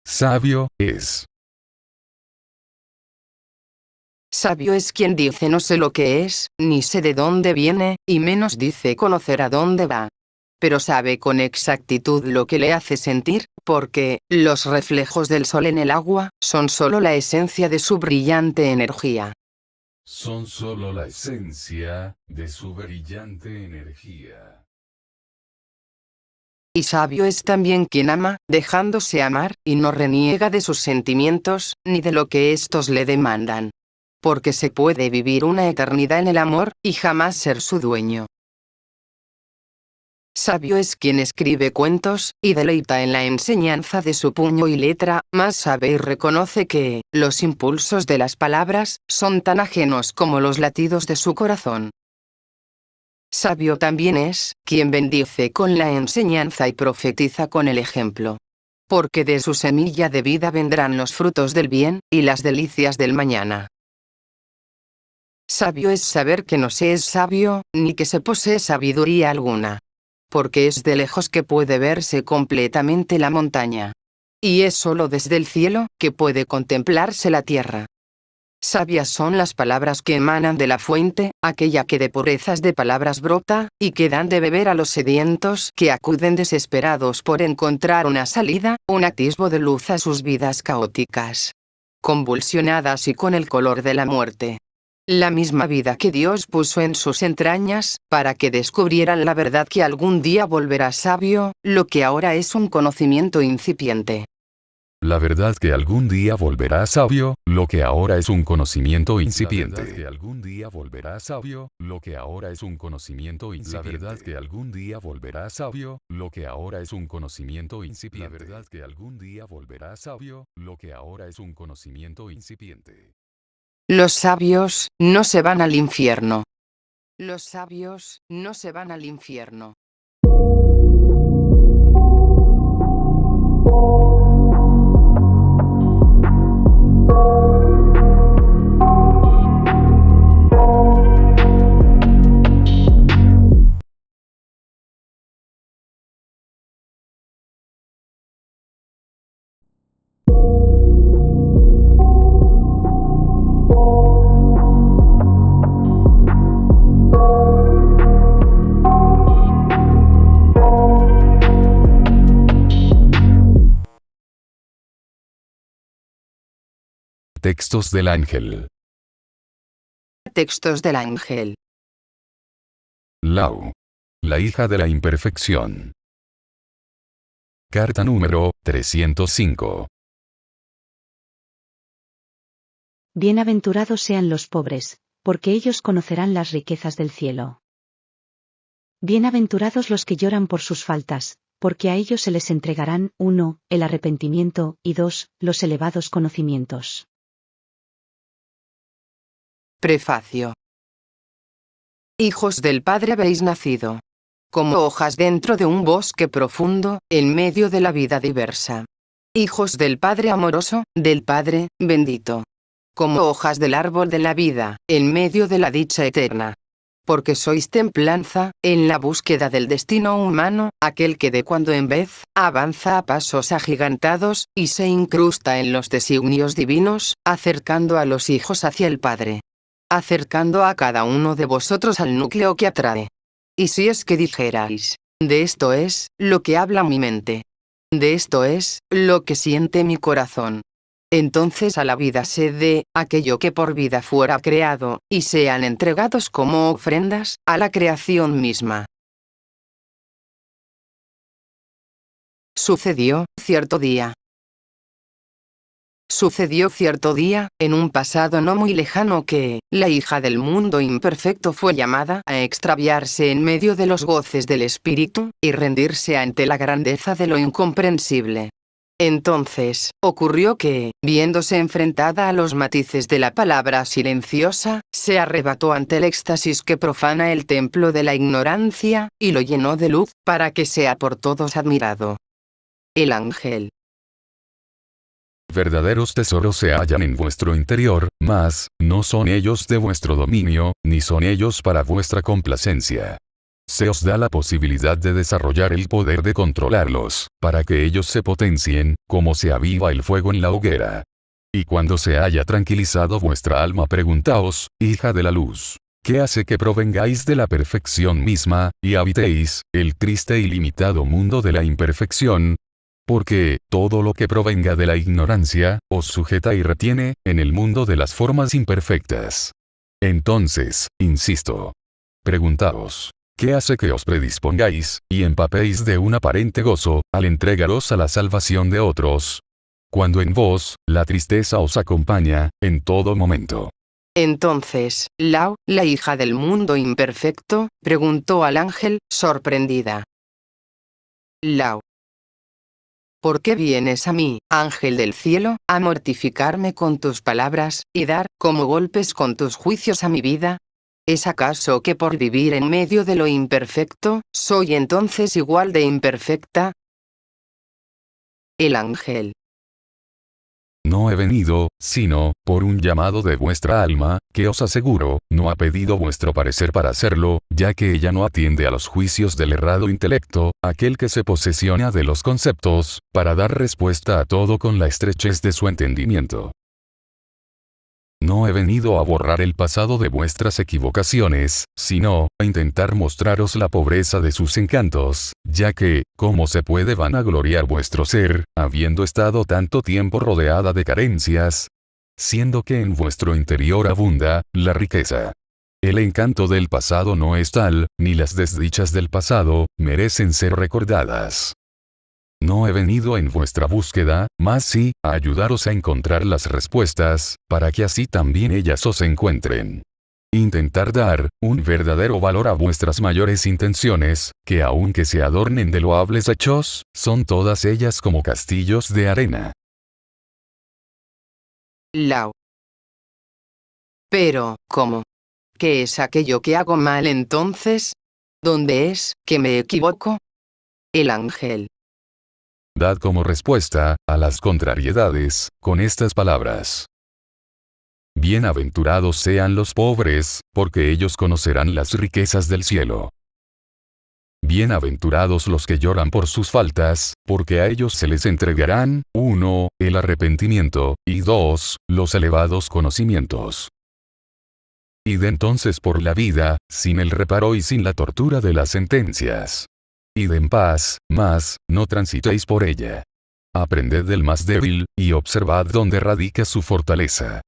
Sabio es. Sabio es quien dice no sé lo que es, ni sé de dónde viene, y menos dice conocer a dónde va. Pero sabe con exactitud lo que le hace sentir, porque los reflejos del sol en el agua son solo la esencia de su brillante energía. Son solo la esencia de su brillante energía. Y sabio es también quien ama, dejándose amar, y no reniega de sus sentimientos, ni de lo que éstos le demandan. Porque se puede vivir una eternidad en el amor, y jamás ser su dueño. Sabio es quien escribe cuentos, y deleita en la enseñanza de su puño y letra, mas sabe y reconoce que, los impulsos de las palabras, son tan ajenos como los latidos de su corazón. Sabio también es, quien bendice con la enseñanza y profetiza con el ejemplo. Porque de su semilla de vida vendrán los frutos del bien, y las delicias del mañana. Sabio es saber que no se es sabio, ni que se posee sabiduría alguna. Porque es de lejos que puede verse completamente la montaña. Y es solo desde el cielo, que puede contemplarse la tierra. Sabias son las palabras que emanan de la fuente, aquella que de purezas de palabras brota, y que dan de beber a los sedientos que acuden desesperados por encontrar una salida, un atisbo de luz a sus vidas caóticas, convulsionadas y con el color de la muerte. La misma vida que Dios puso en sus entrañas, para que descubrieran la verdad que algún día volverá sabio, lo que ahora es un conocimiento incipiente. La verdad que algún día volverá sabio, lo que ahora es un conocimiento incipiente. La verdad que algún día volverá sabio, lo que ahora es un conocimiento incipiente. La verdad que algún día volverá sabio, lo que ahora es un conocimiento incipiente. La verdad que algún día volverá sabio, lo que ahora es un conocimiento incipiente. Los sabios no se van al infierno. Los sabios no se van al infierno. Textos del ángel. Textos del ángel. Lau. La hija de la imperfección. Carta número 305. Bienaventurados sean los pobres, porque ellos conocerán las riquezas del cielo. Bienaventurados los que lloran por sus faltas, porque a ellos se les entregarán, 1, el arrepentimiento, y 2, los elevados conocimientos. Prefacio. Hijos del Padre habéis nacido. Como hojas dentro de un bosque profundo, en medio de la vida diversa. Hijos del Padre amoroso, del Padre bendito. Como hojas del árbol de la vida, en medio de la dicha eterna. Porque sois templanza, en la búsqueda del destino humano, aquel que de cuando en vez, avanza a pasos agigantados, y se incrusta en los designios divinos, acercando a los hijos hacia el Padre. Acercando a cada uno de vosotros al núcleo que atrae. Y si es que dijerais, de esto es, lo que habla mi mente. De esto es, lo que siente mi corazón. Entonces a la vida se dé, aquello que por vida fuera creado, y sean entregados como ofrendas, a la creación misma. Sucedió, cierto día, en un pasado no muy lejano que, la hija del mundo imperfecto fue llamada a extraviarse en medio de los goces del espíritu, y rendirse ante la grandeza de lo incomprensible. Entonces, ocurrió que, viéndose enfrentada a los matices de la palabra silenciosa, se arrebató ante el éxtasis que profana el templo de la ignorancia, y lo llenó de luz, para que sea por todos admirado. El ángel. Verdaderos tesoros se hallan en vuestro interior, mas, no son ellos de vuestro dominio, ni son ellos para vuestra complacencia. se os da la posibilidad de desarrollar el poder de controlarlos, para que ellos se potencien, como se aviva el fuego en la hoguera. Y cuando se haya tranquilizado vuestra alma, preguntaos, hija de la luz, ¿qué hace que provengáis de la perfección misma, y habitéis el triste y limitado mundo de la imperfección? Porque todo lo que provenga de la ignorancia, os sujeta y retiene en el mundo de las formas imperfectas. Entonces, insisto, preguntaos, ¿qué hace que os predispongáis, y empapéis de un aparente gozo, al entregaros a la salvación de otros? Cuando en vos, la tristeza os acompaña, en todo momento. Entonces, Lao, la hija del mundo imperfecto, preguntó al ángel, sorprendida. Lao, ¿por qué vienes a mí, ángel del cielo, a mortificarme con tus palabras, y dar, como golpes con tus juicios a mi vida? ¿Es acaso que por vivir en medio de lo imperfecto, soy entonces igual de imperfecta? El ángel. No he venido, sino, por un llamado de vuestra alma, que os aseguro, no ha pedido vuestro parecer para hacerlo, ya que ella no atiende a los juicios del errado intelecto, aquel que se posesiona de los conceptos, para dar respuesta a todo con la estrechez de su entendimiento. No he venido a borrar el pasado de vuestras equivocaciones, sino, a intentar mostraros la pobreza de sus encantos, ya que, ¿cómo se puede vanagloriar vuestro ser, habiendo estado tanto tiempo rodeada de carencias? Siendo que en vuestro interior abunda la riqueza. El encanto del pasado no es tal, ni las desdichas del pasado merecen ser recordadas. No he venido en vuestra búsqueda, mas sí, a ayudaros a encontrar las respuestas, para que así también ellas os encuentren. Intentar dar un verdadero valor a vuestras mayores intenciones, que aunque se adornen de loables hechos, son todas ellas como castillos de arena. Lao. Pero, ¿cómo? ¿Qué es aquello que hago mal entonces? ¿Dónde es que me equivoco? El ángel. Dad como respuesta a las contrariedades, con estas palabras. Bienaventurados sean los pobres, porque ellos conocerán las riquezas del cielo. Bienaventurados los que lloran por sus faltas, porque a ellos se les entregarán, 1, el arrepentimiento, y 2, los elevados conocimientos. Id entonces por la vida, sin el reparo y sin la tortura de las sentencias. Id en paz, mas, no transitéis por ella. Aprended del más débil, y observad dónde radica su fortaleza.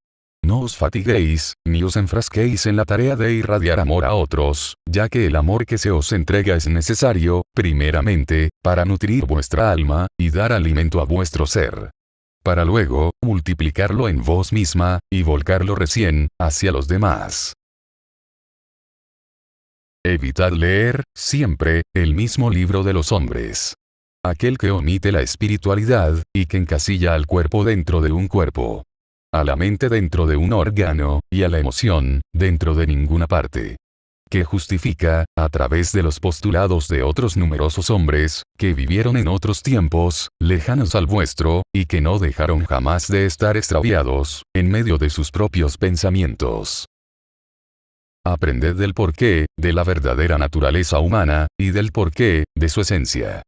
No os fatiguéis, ni os enfrasquéis en la tarea de irradiar amor a otros, ya que el amor que se os entrega es necesario, primeramente, para nutrir vuestra alma, y dar alimento a vuestro ser. Para luego, multiplicarlo en vos misma, y volcarlo recién, hacia los demás. Evitad leer, siempre, el mismo libro de los hombres. Aquel que omite la espiritualidad, y que encasilla al cuerpo dentro de un cuerpo. A la mente dentro de un órgano, y a la emoción, dentro de ninguna parte. Que justifica, a través de los postulados de otros numerosos hombres, que vivieron en otros tiempos, lejanos al vuestro, y que no dejaron jamás de estar extraviados, en medio de sus propios pensamientos. Aprended del porqué, de la verdadera naturaleza humana, y del porqué, de su esencia.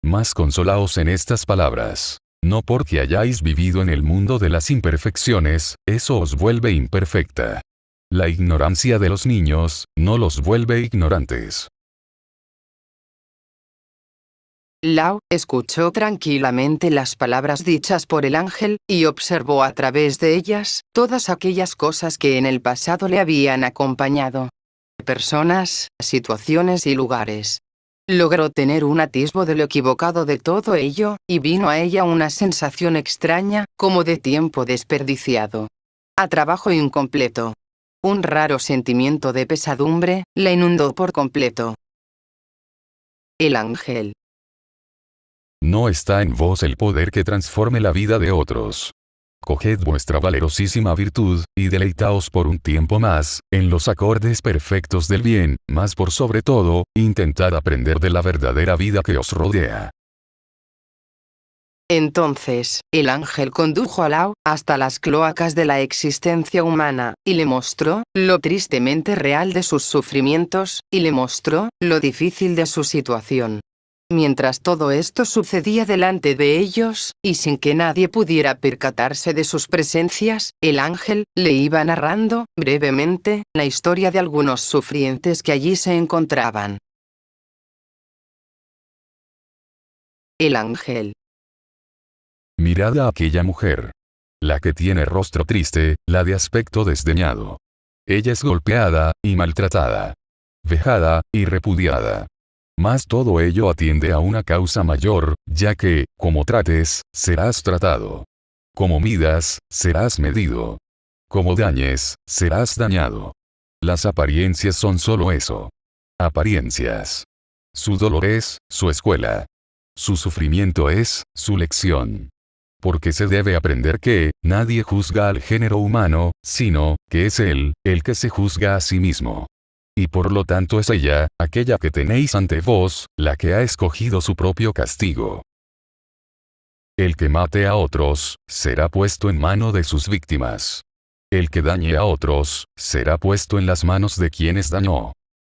Mas consolaos en estas palabras. No porque hayáis vivido en el mundo de las imperfecciones, eso os vuelve imperfecta. La ignorancia de los niños, no los vuelve ignorantes. Lao escuchó tranquilamente las palabras dichas por el ángel, y observó a través de ellas, todas aquellas cosas que en el pasado le habían acompañado. Personas, situaciones y lugares. Logró tener un atisbo de lo equivocado de todo ello, y vino a ella una sensación extraña, como de tiempo desperdiciado. A trabajo incompleto. Un raro sentimiento de pesadumbre, la inundó por completo. El ángel. No está en vos el poder que transforme la vida de otros. Coged vuestra valerosísima virtud, y deleitaos por un tiempo más, en los acordes perfectos del bien, mas por sobre todo, intentad aprender de la verdadera vida que os rodea. Entonces, el ángel condujo a Lao hasta las cloacas de la existencia humana, y le mostró lo tristemente real de sus sufrimientos, y le mostró lo difícil de su situación. Mientras todo esto sucedía delante de ellos, y sin que nadie pudiera percatarse de sus presencias, el ángel le iba narrando, brevemente, la historia de algunos sufrientes que allí se encontraban. El ángel. Mirad a aquella mujer. La que tiene rostro triste, la de aspecto desdeñado. Ella es golpeada, y maltratada. Vejada, y repudiada. Mas todo ello atiende a una causa mayor, ya que, como trates, serás tratado. Como midas, serás medido. Como dañes, serás dañado. Las apariencias son solo eso. Apariencias. Su dolor es su escuela. Su sufrimiento es su lección. Porque se debe aprender que nadie juzga al género humano, sino que es él el que se juzga a sí mismo. Y por lo tanto es ella, aquella que tenéis ante vos, la que ha escogido su propio castigo. El que mate a otros, será puesto en mano de sus víctimas. El que dañe a otros, será puesto en las manos de quienes dañó.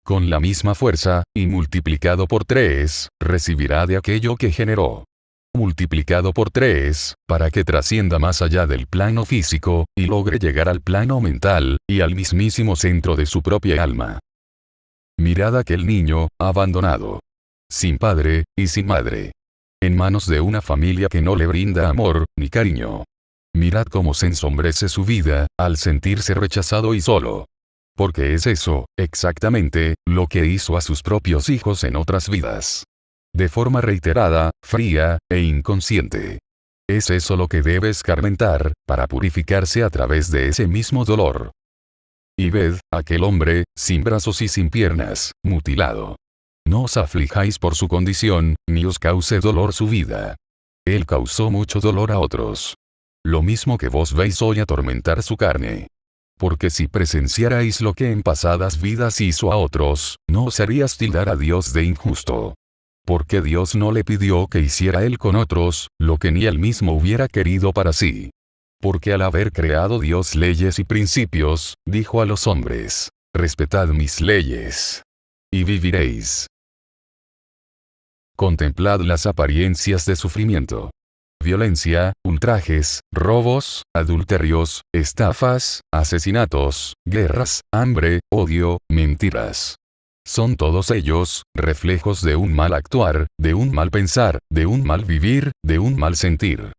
Con la misma fuerza, y multiplicado por 3, recibirá de aquello que generó. Multiplicado por 3, para que trascienda más allá del plano físico, y logre llegar al plano mental, y al mismísimo centro de su propia alma. Mirad a aquel niño, abandonado. Sin padre, y sin madre. En manos de una familia que no le brinda amor, ni cariño. Mirad cómo se ensombrece su vida, al sentirse rechazado y solo. Porque es eso, exactamente, lo que hizo a sus propios hijos en otras vidas. De forma reiterada, fría, e inconsciente. Es eso lo que debe escarmentar, para purificarse a través de ese mismo dolor. Y ved, aquel hombre, sin brazos y sin piernas, mutilado. No os aflijáis por su condición, ni os cause dolor su vida. Él causó mucho dolor a otros. Lo mismo que vos veis hoy atormentar su carne. Porque si presenciarais lo que en pasadas vidas hizo a otros, no os harías tildar a Dios de injusto. Porque Dios no le pidió que hiciera él con otros, lo que ni él mismo hubiera querido para sí. Porque al haber creado Dios leyes y principios, dijo a los hombres, respetad mis leyes. Y viviréis. Contemplad las apariencias de sufrimiento. Violencia, ultrajes, robos, adulterios, estafas, asesinatos, guerras, hambre, odio, mentiras. Son todos ellos, reflejos de un mal actuar, de un mal pensar, de un mal vivir, de un mal sentir.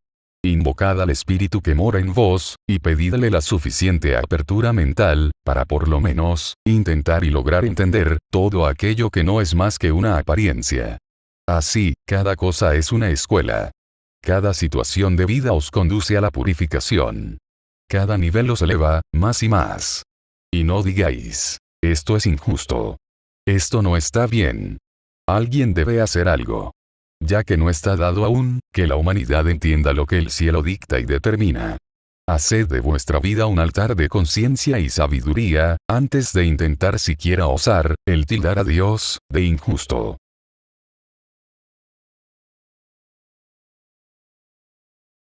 Invocad al Espíritu que mora en vos, y pedidle la suficiente apertura mental, para por lo menos, intentar y lograr entender, todo aquello que no es más que una apariencia. Así, cada cosa es una escuela. Cada situación de vida os conduce a la purificación. Cada nivel os eleva, más y más. Y no digáis, esto es injusto. Esto no está bien. Alguien debe hacer algo. Ya que no está dado aún, que la humanidad entienda lo que el cielo dicta y determina. Haced de vuestra vida un altar de conciencia y sabiduría, antes de intentar siquiera osar, el tildar a Dios, de injusto.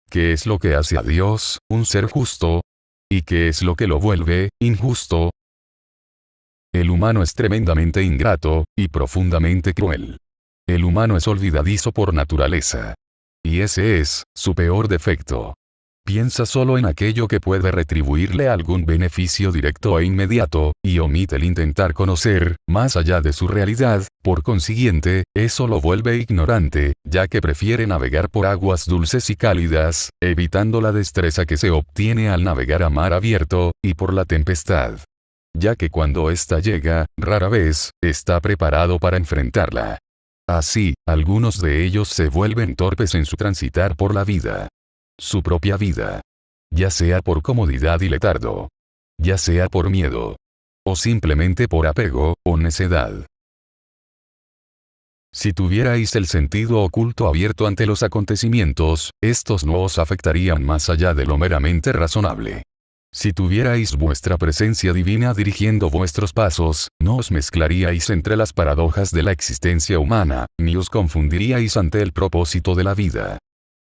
¿Qué es lo que hace a Dios, un ser justo? ¿Y qué es lo que lo vuelve, injusto? El humano es tremendamente ingrato, y profundamente cruel. El humano es olvidadizo por naturaleza. Y ese es, su peor defecto. Piensa solo en aquello que puede retribuirle algún beneficio directo e inmediato, y omite el intentar conocer, más allá de su realidad, por consiguiente, eso lo vuelve ignorante, ya que prefiere navegar por aguas dulces y cálidas, evitando la destreza que se obtiene al navegar a mar abierto, y por la tempestad. Ya que cuando ésta llega, rara vez, está preparado para enfrentarla. Así, algunos de ellos se vuelven torpes en su transitar por la vida. Su propia vida. Ya sea por comodidad y letardo. Ya sea por miedo. O simplemente por apego, o necedad. Si tuvierais el sentido oculto abierto ante los acontecimientos, estos no os afectarían más allá de lo meramente razonable. Si tuvierais vuestra presencia divina dirigiendo vuestros pasos, no os mezclaríais entre las paradojas de la existencia humana, ni os confundiríais ante el propósito de la vida.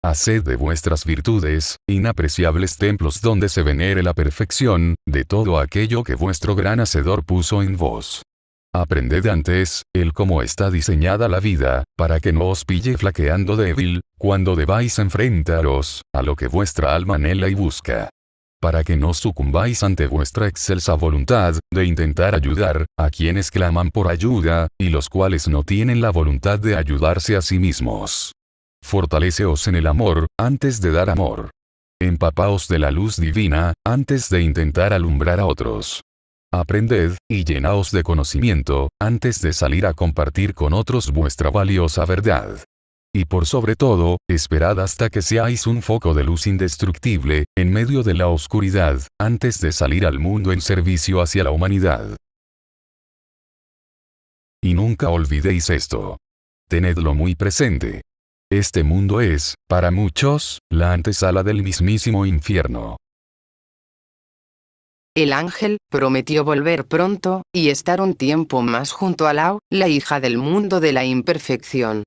Haced de vuestras virtudes, inapreciables templos donde se venere la perfección, de todo aquello que vuestro gran Hacedor puso en vos. Aprended antes, el cómo está diseñada la vida, para que no os pille flaqueando débil, cuando debáis enfrentaros, a lo que vuestra alma anhela y busca. Para que no sucumbáis ante vuestra excelsa voluntad, de intentar ayudar, a quienes claman por ayuda, y los cuales no tienen la voluntad de ayudarse a sí mismos. Fortaleceos en el amor, antes de dar amor. Empapaos de la luz divina, antes de intentar alumbrar a otros. Aprended, y llenaos de conocimiento, antes de salir a compartir con otros vuestra valiosa verdad. Y por sobre todo, esperad hasta que seáis un foco de luz indestructible, en medio de la oscuridad, antes de salir al mundo en servicio hacia la humanidad. Y nunca olvidéis esto. Tenedlo muy presente. Este mundo es, para muchos, la antesala del mismísimo infierno. El ángel prometió volver pronto, y estar un tiempo más junto a Lao, la hija del mundo de la imperfección.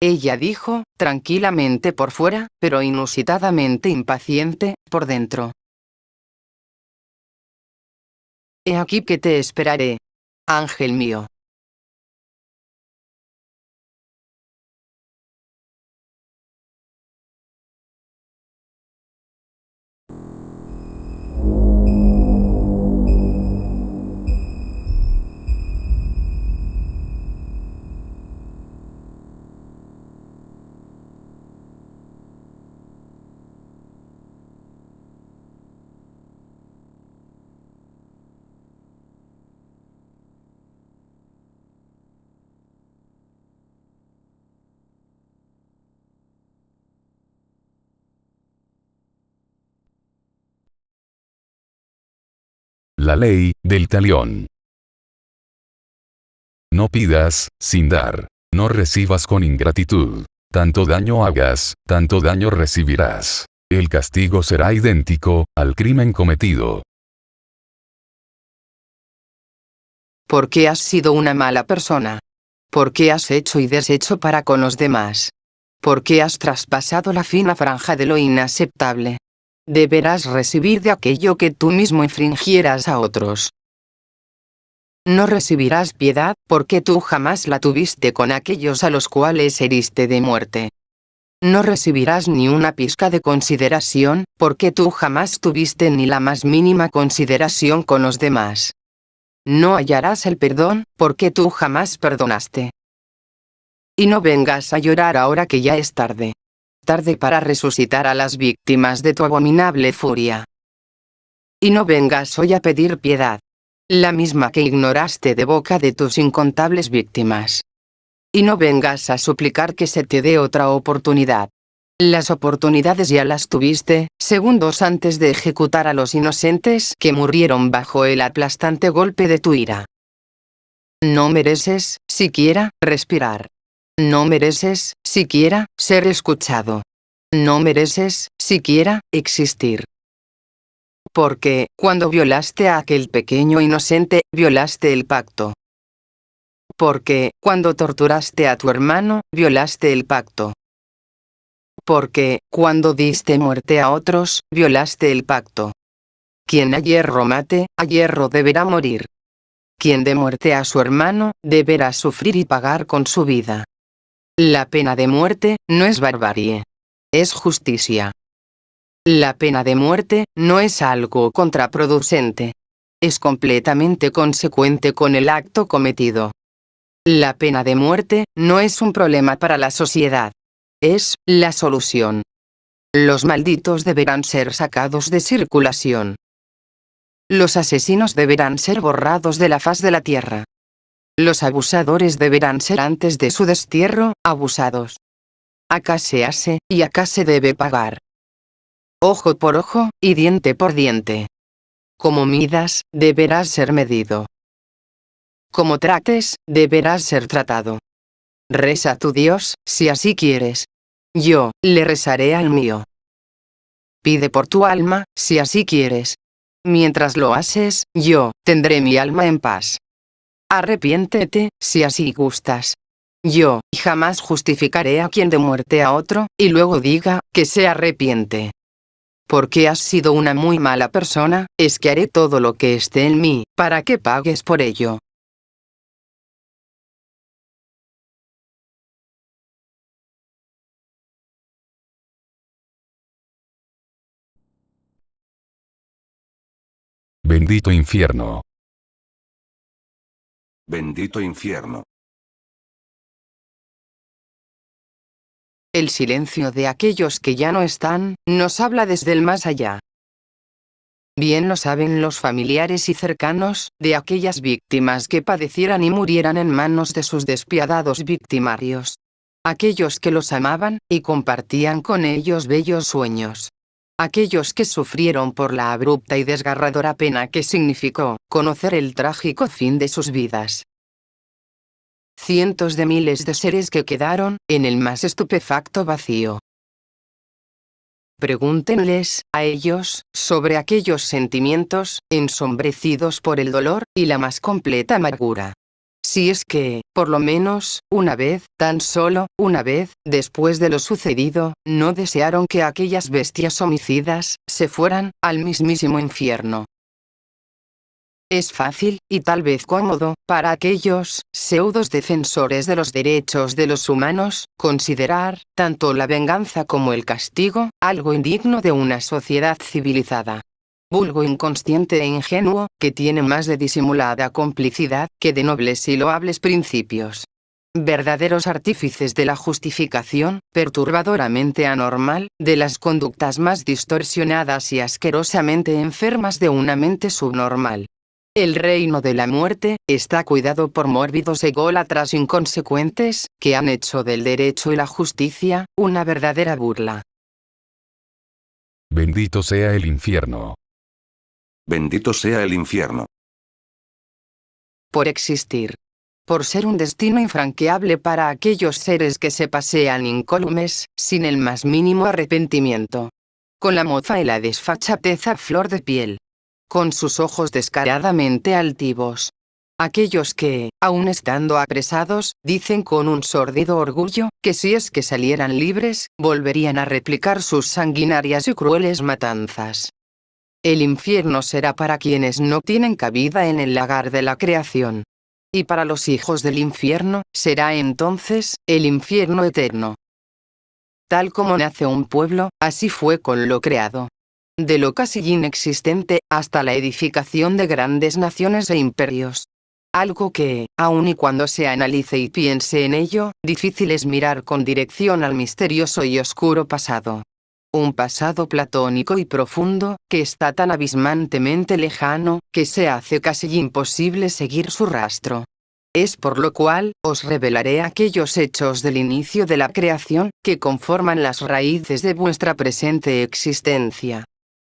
Ella dijo, tranquilamente por fuera, pero inusitadamente impaciente, por dentro. He aquí que te esperaré. Ángel mío. La ley del talión. No pidas, sin dar. No recibas con ingratitud. Tanto daño hagas, tanto daño recibirás. El castigo será idéntico al crimen cometido. ¿Por qué has sido una mala persona? ¿Por qué has hecho y deshecho para con los demás? ¿Por qué has traspasado la fina franja de lo inaceptable? Deberás recibir de aquello que tú mismo infringieras a otros. No recibirás piedad, porque tú jamás la tuviste con aquellos a los cuales heriste de muerte. No recibirás ni una pizca de consideración, porque tú jamás tuviste ni la más mínima consideración con los demás. No hallarás el perdón, porque tú jamás perdonaste. Y no vengas a llorar ahora que ya es tarde. Tarde para resucitar a las víctimas de tu abominable furia. Y no vengas hoy a pedir piedad. La misma que ignoraste de boca de tus incontables víctimas. Y no vengas a suplicar que se te dé otra oportunidad. Las oportunidades ya las tuviste, segundos antes de ejecutar a los inocentes que murieron bajo el aplastante golpe de tu ira. No mereces, siquiera, respirar. No mereces, siquiera, ser escuchado. No mereces, siquiera, existir. Porque, cuando violaste a aquel pequeño inocente, violaste el pacto. Porque, cuando torturaste a tu hermano, violaste el pacto. Porque, cuando diste muerte a otros, violaste el pacto. Quien a hierro mate, a hierro deberá morir. Quien dé muerte a su hermano, deberá sufrir y pagar con su vida. La pena de muerte, no es barbarie. Es justicia. La pena de muerte, no es algo contraproducente. Es completamente consecuente con el acto cometido. La pena de muerte, no es un problema para la sociedad. Es la solución. Los malditos deberán ser sacados de circulación. Los asesinos deberán ser borrados de la faz de la tierra. Los abusadores deberán ser antes de su destierro, abusados. Acá se hace, y acá se debe pagar. Ojo por ojo, y diente por diente. Como midas, deberás ser medido. Como trates, deberás ser tratado. Reza a tu Dios, si así quieres. Yo, le rezaré al mío. Pide por tu alma, si así quieres. Mientras lo haces, yo, tendré mi alma en paz. Arrepiéntete, si así gustas. Yo jamás justificaré a quien dé muerte a otro, y luego diga que se arrepiente. Porque has sido una muy mala persona, es que haré todo lo que esté en mí, para que pagues por ello. Bendito infierno. Bendito infierno. El silencio de aquellos que ya no están, nos habla desde el más allá. Bien lo saben los familiares y cercanos, de aquellas víctimas que padecieran y murieran en manos de sus despiadados victimarios. Aquellos que los amaban, y compartían con ellos bellos sueños. Aquellos que sufrieron por la abrupta y desgarradora pena que significó conocer el trágico fin de sus vidas. Cientos de miles de seres que quedaron en el más estupefacto vacío. Pregúntenles a ellos sobre aquellos sentimientos ensombrecidos por el dolor y la más completa amargura. Si es que, por lo menos, una vez, tan solo una vez, después de lo sucedido, no desearon que aquellas bestias homicidas se fueran al mismísimo infierno. Es fácil, y tal vez cómodo, para aquellos pseudos defensores de los derechos de los humanos, considerar tanto la venganza como el castigo algo indigno de una sociedad civilizada. Vulgo inconsciente e ingenuo, que tiene más de disimulada complicidad que de nobles y loables principios. Verdaderos artífices de la justificación, perturbadoramente anormal, de las conductas más distorsionadas y asquerosamente enfermas de una mente subnormal. El reino de la muerte está cuidado por mórbidos ególatras inconsecuentes, que han hecho del derecho y la justicia una verdadera burla. Bendito sea el infierno. Bendito sea el infierno. Por existir. Por ser un destino infranqueable para aquellos seres que se pasean incólumes, sin el más mínimo arrepentimiento. Con la mofa y la desfachatez a flor de piel. Con sus ojos descaradamente altivos. Aquellos que, aun estando apresados, dicen con un sórdido orgullo, que si es que salieran libres, volverían a replicar sus sanguinarias y crueles matanzas. El infierno será para quienes no tienen cabida en el lagar de la creación. Y para los hijos del infierno, será entonces, el infierno eterno. Tal como nace un pueblo, así fue con lo creado. De lo casi inexistente, hasta la edificación de grandes naciones e imperios. Algo que, aun y cuando se analice y piense en ello, difícil es mirar con dirección al misterioso y oscuro pasado. Un pasado platónico y profundo, que está tan abismantemente lejano, que se hace casi imposible seguir su rastro. Es por lo cual, os revelaré aquellos hechos del inicio de la creación, que conforman las raíces de vuestra presente existencia.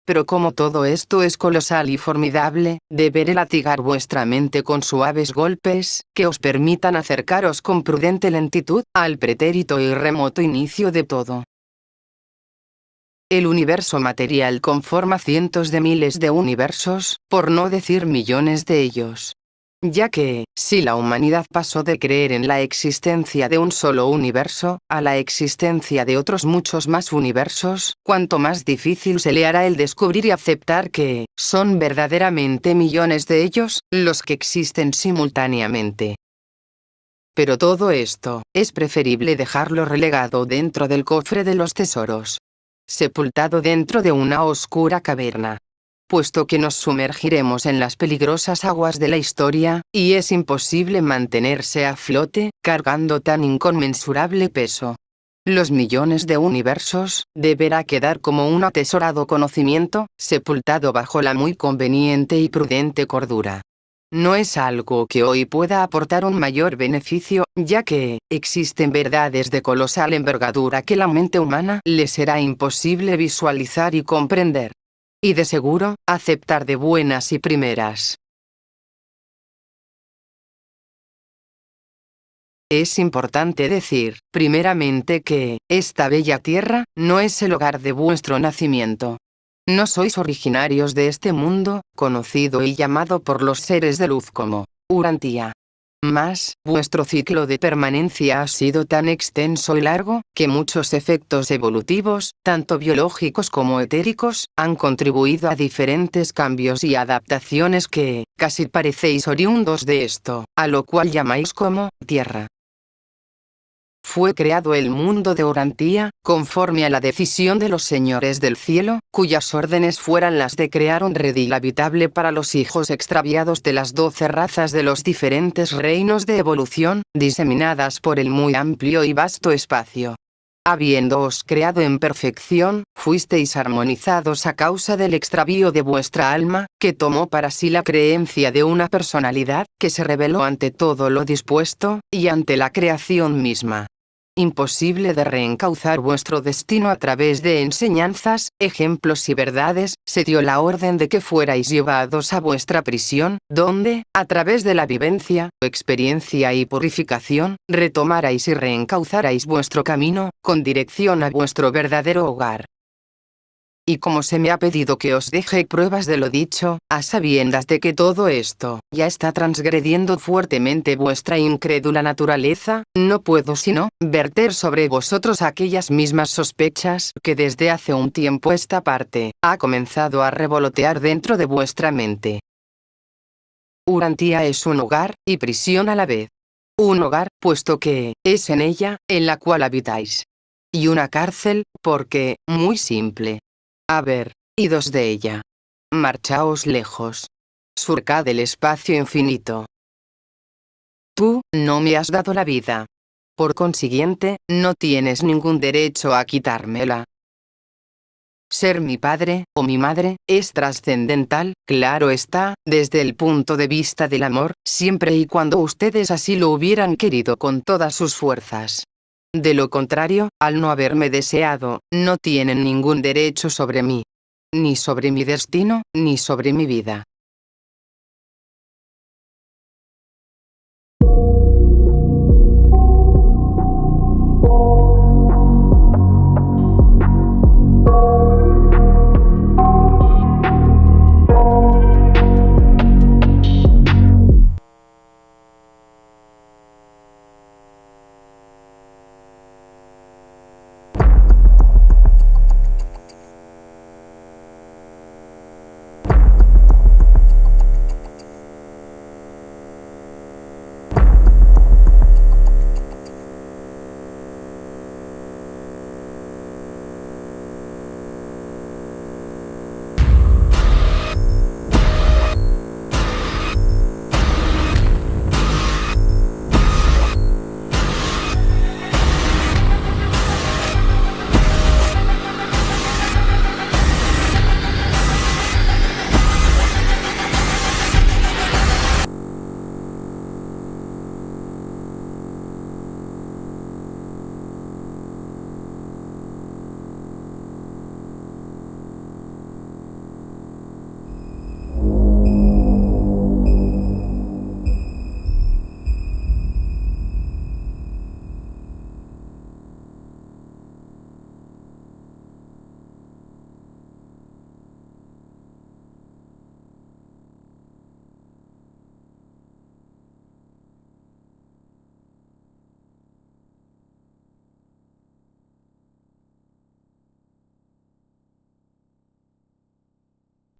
Pero como todo esto es colosal y formidable, deberé latigar vuestra mente con suaves golpes, que os permitan acercaros con prudente lentitud, al pretérito y remoto inicio de todo. El universo material conforma cientos de miles de universos, por no decir millones de ellos. Ya que, si la humanidad pasó de creer en la existencia de un solo universo, a la existencia de otros muchos más universos, cuanto más difícil se le hará el descubrir y aceptar que, son verdaderamente millones de ellos, los que existen simultáneamente. Pero todo esto, es preferible dejarlo relegado dentro del cofre de los tesoros. Sepultado dentro de una oscura caverna. Puesto que nos sumergiremos en las peligrosas aguas de la historia, y es imposible mantenerse a flote, cargando tan inconmensurable peso. Los millones de universos, deberá quedar como un atesorado conocimiento, sepultado bajo la muy conveniente y prudente cordura. No es algo que hoy pueda aportar un mayor beneficio, ya que, existen verdades de colosal envergadura que la mente humana le será imposible visualizar y comprender. Y de seguro, aceptar de buenas y primeras. Es importante decir, primeramente que, esta bella tierra, no es el hogar de vuestro nacimiento. No sois originarios de este mundo, conocido y llamado por los seres de luz como Urantia. Mas, vuestro ciclo de permanencia ha sido tan extenso y largo, que muchos efectos evolutivos, tanto biológicos como etéricos, han contribuido a diferentes cambios y adaptaciones que, casi parecéis oriundos de esto, a lo cual llamáis como, tierra. Fue creado el mundo de Orantía, conforme a la decisión de los señores del cielo, cuyas órdenes fueran las de crear un redil habitable para los hijos extraviados de las 12 razas de los diferentes reinos de evolución, diseminadas por el muy amplio y vasto espacio. Habiéndoos creado en perfección, fuisteis armonizados a causa del extravío de vuestra alma, que tomó para sí la creencia de una personalidad, que se rebeló ante todo lo dispuesto, y ante la creación misma. Imposible de reencauzar vuestro destino a través de enseñanzas, ejemplos y verdades, se dio la orden de que fuerais llevados a vuestra prisión, donde, a través de la vivencia, experiencia y purificación, retomarais y reencauzarais vuestro camino, con dirección a vuestro verdadero hogar. Y como se me ha pedido que os deje pruebas de lo dicho, a sabiendas de que todo esto ya está transgrediendo fuertemente vuestra incrédula naturaleza, no puedo sino verter sobre vosotros aquellas mismas sospechas que desde hace un tiempo esta parte ha comenzado a revolotear dentro de vuestra mente. Urantía es un hogar y prisión a la vez. Un hogar, puesto que es en ella, en la cual habitáis. Y una cárcel, porque, muy simple. A ver, idos de ella. Marchaos lejos. Surcad el espacio infinito. Tú, no me has dado la vida. Por consiguiente, no tienes ningún derecho a quitármela. Ser mi padre, o mi madre, es trascendental, claro está, desde el punto de vista del amor, siempre y cuando ustedes así lo hubieran querido con todas sus fuerzas. De lo contrario, al no haberme deseado, no tienen ningún derecho sobre mí. Ni sobre mi destino, ni sobre mi vida.